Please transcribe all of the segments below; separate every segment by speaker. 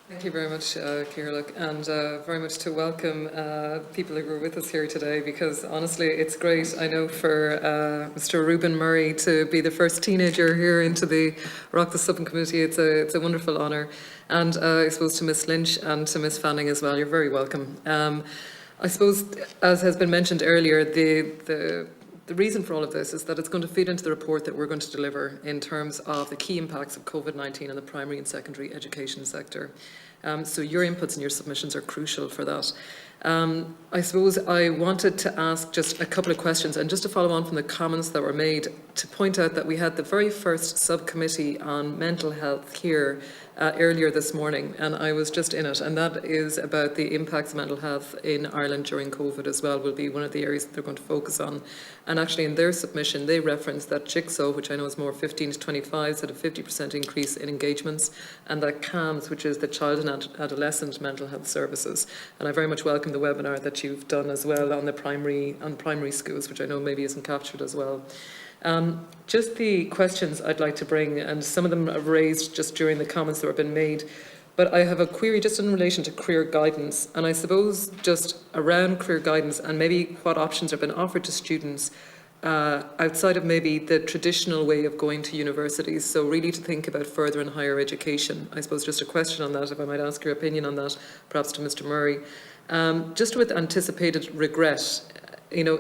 Speaker 1: Thank you very much, Ciara, and very much to welcome people who are with us here today, because honestly it's great, I know, for Mr. Reuben Murray to be the first teenager here into the Oireachtas Subcommittee. It's a wonderful honour, and I suppose to Miss Lynch and to Miss Fanning as well, you're very welcome. I suppose, as has been mentioned earlier, the reason for all of this is that it's going to feed into the report that we're going to deliver in terms of the key impacts of COVID-19 on the primary and secondary education sector. So your inputs and your submissions are crucial for that. I suppose I wanted to ask just a couple of questions, and just to follow on from the comments that were made, to point out that we had the very first subcommittee on mental health here earlier this morning, and I was just in it, and that is about the impacts of mental health in Ireland during COVID as well, will be one of the areas that they're going to focus on. And actually in their submission they referenced that Jigsaw, which I know is more 15 to 25s, had a 50% increase in engagements, and that CAMS, which is the Child and Adolescent Mental Health Services, and I very much welcome the webinar that you've done as well on the primary schools, which I know maybe isn't captured as well. Just the questions I'd like to bring, and some of them are raised just during the comments that have been made, but I have a query just in relation to career guidance, and I suppose just around career guidance and maybe what options have been offered to students outside of maybe the traditional way of going to universities, so really to think about further and higher education. I suppose just a question on that, if I might ask your opinion on that, perhaps to Mr. Murray. Just with anticipated regret, you know,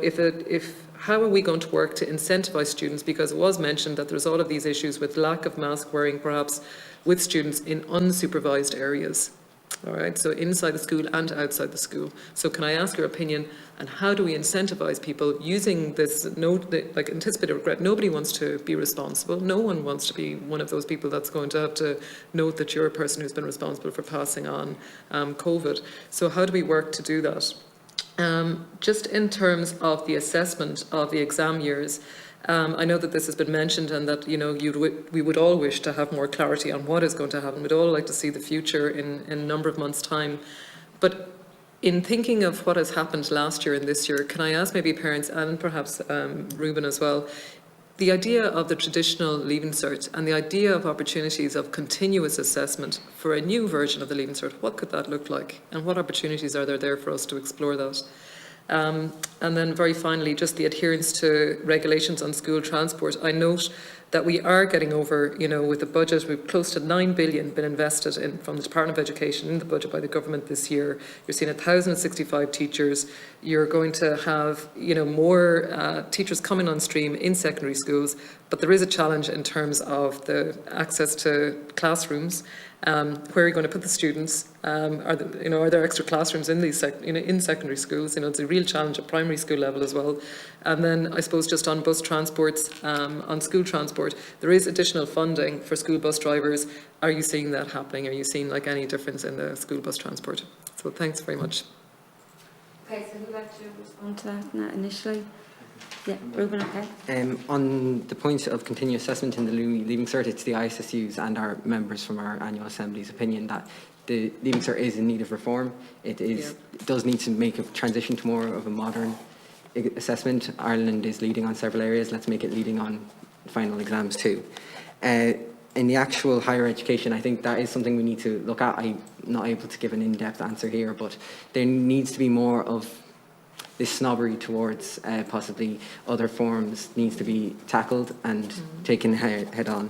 Speaker 1: how are we going to work to incentivise students, because it was mentioned that there's all of these issues with lack of mask wearing perhaps with students in unsupervised areas, all right, so inside the school and outside the school. So can I ask your opinion, and how do we incentivise people using this like anticipated regret? Nobody wants to be responsible, no one wants to be one of those people that's going to have to note that you're a person who's been responsible for passing on COVID. So how do we work to do that? Just in terms of the assessment of the exam years, I know that this has been mentioned, and that, you know, we would all wish to have more clarity on what is going to happen. We'd all like to see the future in a number of months' time. But in thinking of what has happened last year and this year, can I ask maybe parents and perhaps Reuben as well, the idea of the traditional Leaving Cert and the idea of opportunities of continuous assessment for a new version of the Leaving Cert, what could that look like? And what opportunities are there for us to explore that? And then very finally, just the adherence to regulations on school transport. I note that we are getting over, you know, with the budget, we've close to 9 billion been invested in from the Department of Education in the budget by the government this year. You're seeing 1,065 teachers. You're going to have, you know, more teachers coming on stream in secondary schools, but there is a challenge in terms of the access to classrooms. Where are you going to put the students? Are there extra classrooms in these in secondary schools? You know, it's a real challenge at primary school level as well. And then I suppose just on bus transports, on school transport, there is additional funding for school bus drivers. Are you seeing that happening? Are you seeing like any difference in the school bus transport? So thanks very much.
Speaker 2: Okay, so who'd like to respond to that initially? Yeah, Reuben, okay.
Speaker 3: On the point of continuous assessment in the Leaving Cert, it's the ISSU's and our members from our annual assembly's opinion that the Leaving Cert is in need of reform. It does need to make a transition to more of a modern assessment. Ireland is leading on several areas. Let's make it leading on final exams too. In the actual higher education, I think that is something we need to look at. I'm not able to give an in-depth answer here, but there needs to be more of this snobbery towards possibly other forms needs to be tackled and taken head on.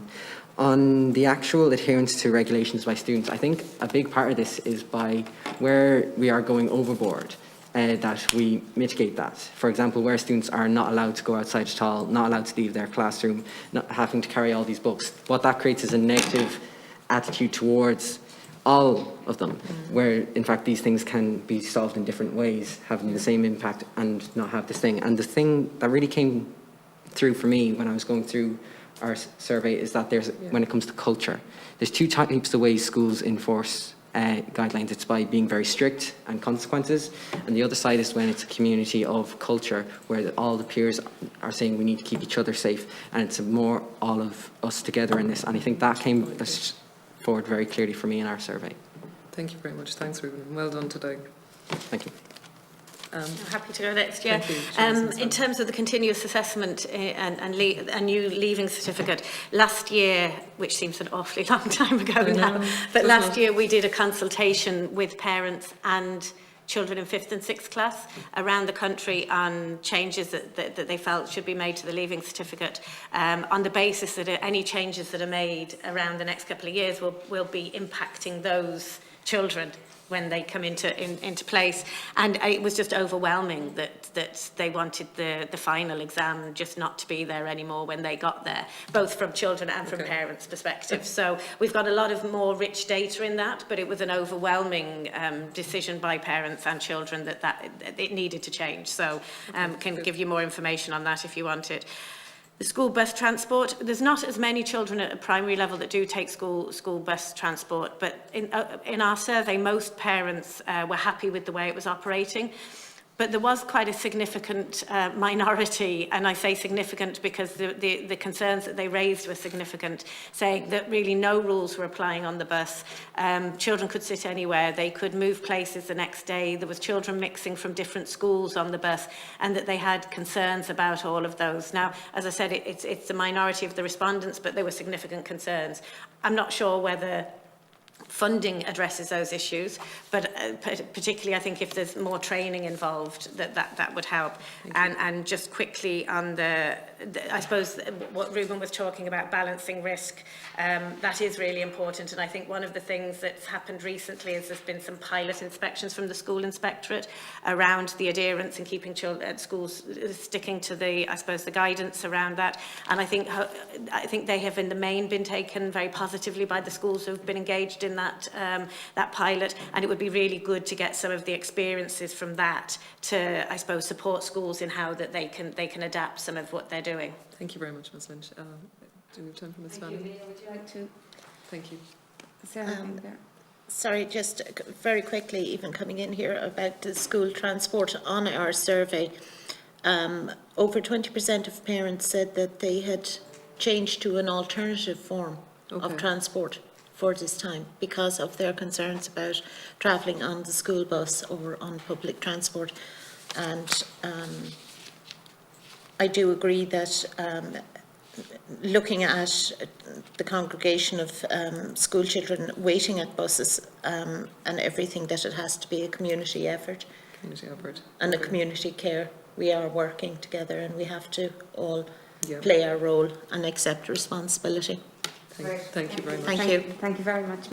Speaker 3: On the actual adherence to regulations by students, I think a big part of this is by where we are going overboard, that we mitigate that. For example, where students are not allowed to go outside at all, not allowed to leave their classroom, not having to carry all these books. What that creates is a negative attitude towards all of them, where in fact these things can be solved in different ways, having the same impact and not have this thing. And the thing that really came through for me when I was going through our survey is that when it comes to culture, there's two types of ways schools enforce guidelines. It's by being very strict and consequences, and the other side is when it's a community of culture where all the peers are saying we need to keep each other safe, and it's more all of us together in this. And I think that came forward very clearly for me in our survey.
Speaker 1: Thank you very much. Thanks, Reuben. Well done today.
Speaker 3: Thank you.
Speaker 4: I'm happy to go next, yeah.
Speaker 1: Thank you,
Speaker 4: In terms of the continuous assessment and a new leaving certificate, last year, which seems an awfully long time ago now, but last year we did a consultation with parents and children in 5th and 6th class around the country on changes that they felt should be made to the leaving certificate, on the basis that any changes that are made around the next couple of years will be impacting those children when they come into place. And it was just overwhelming that they wanted the final exam just not to be there anymore when they got there, both from children and from parents' perspective. So we've got a lot of more rich data in that, but it was an overwhelming decision by parents and children that it needed to change. So can give you more information on that if you want it. The school bus transport, there's not as many children at a primary level that do take school bus transport, but in our survey, most parents were happy with the way it was operating. But there was quite a significant minority, and I say significant because the concerns that they raised were significant, saying that really no rules were applying on the bus. Children could sit anywhere, they could move places the next day, there was children mixing from different schools on the bus, and that they had concerns about all of those. Now, as I said, it's the minority of the respondents, but there were significant concerns. I'm not sure whether funding addresses those issues, but particularly I think if there's more training involved, that would help. And just quickly on I suppose what Ruben was talking about, balancing risk, that is really important. And I think one of the things that's happened recently is there's been some pilot inspections from the school inspectorate around the adherence and keeping children at schools sticking to the guidance around that. And I think they have in the main been taken very positively by the schools who have been engaged in that pilot, and it would be really good to get some of the experiences from that to, I suppose, support schools in how that they can adapt some of what they're doing.
Speaker 1: Thank you very much, Ms Lynch. Do we have time for Ms Fanning?
Speaker 2: Would you like to?
Speaker 1: Thank you.
Speaker 5: Sorry, just very quickly, even coming in here about the school transport on our survey, over 20% of parents said that they had changed to an alternative form of transport for this time because of their concerns about travelling on the school bus or on public transport. And I do agree that looking at the congregation of school children waiting at buses and everything, that it has to be a community effort. And a community care. We are working together and we have to all play our role and accept responsibility.
Speaker 1: Thank you very much.
Speaker 5: Thank you.
Speaker 2: Thank you very much.